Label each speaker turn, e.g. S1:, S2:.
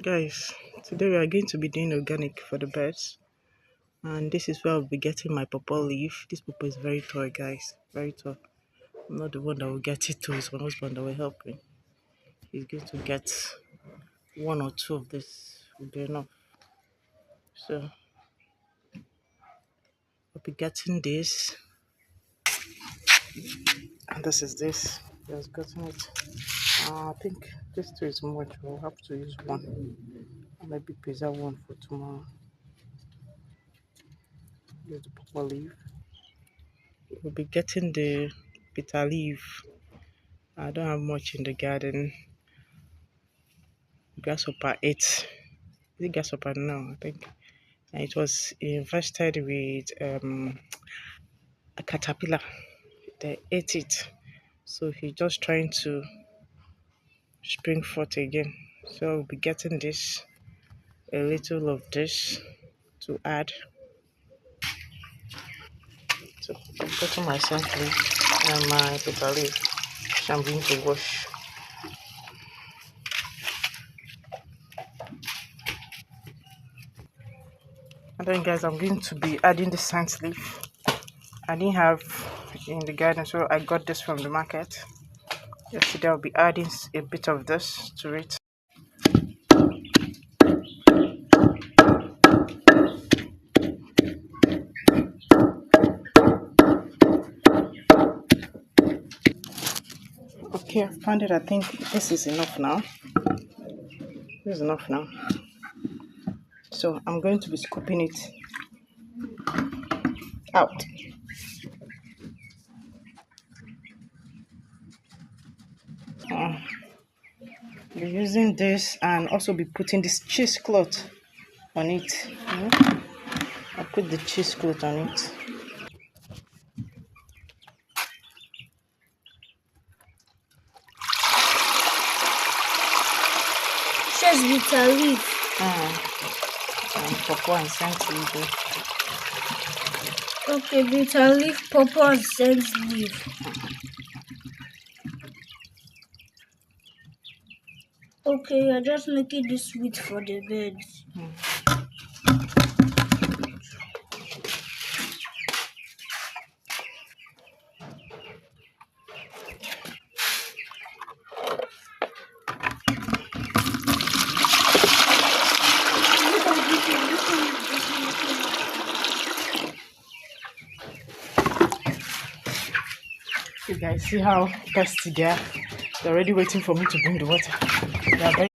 S1: Guys, today we are going to be doing organic for the birds, and this is where I'll be getting my pawpaw leaf. This pawpaw is very tall, guys, very tall. I'm not the one that will get it to, it's my husband that will help me. He's going to get one or two of this, will be enough. So I'll be getting this, and this is this. He has gotten it. I think this two is much. We'll have to use one. I'll maybe preserve one for tomorrow. Use the pawpaw leaf. We'll be getting the bitter leaf. I don't have much in the garden. Grasshopper ate. Is it grasshopper now? I think. And it was infested with a caterpillar. They ate it. So he's just trying to spring forth again. So I'll be getting this, a little of this to add. So I've gotten my scent leaf and my bitter leaf, which I'm going to wash. And then guys, I'm going to be adding the scent leaf. I didn't have in the garden, so I got this from the market. Yesterday I'll be adding a bit of this to it. Okay, I found it. I think this is enough now. This is enough now. So I'm going to be scooping it out. Be using this and also be putting this cheesecloth on it. I'll put the cheesecloth on it.
S2: Just bitter leaf.
S1: And pawpaw and scent leaf.
S2: Okay, bitter leaf, pawpaw and scent leaf. Okay, you're just making this sweet for the birds.
S1: You guys see how thirsty they are? They're already waiting for me to bring the water. They are very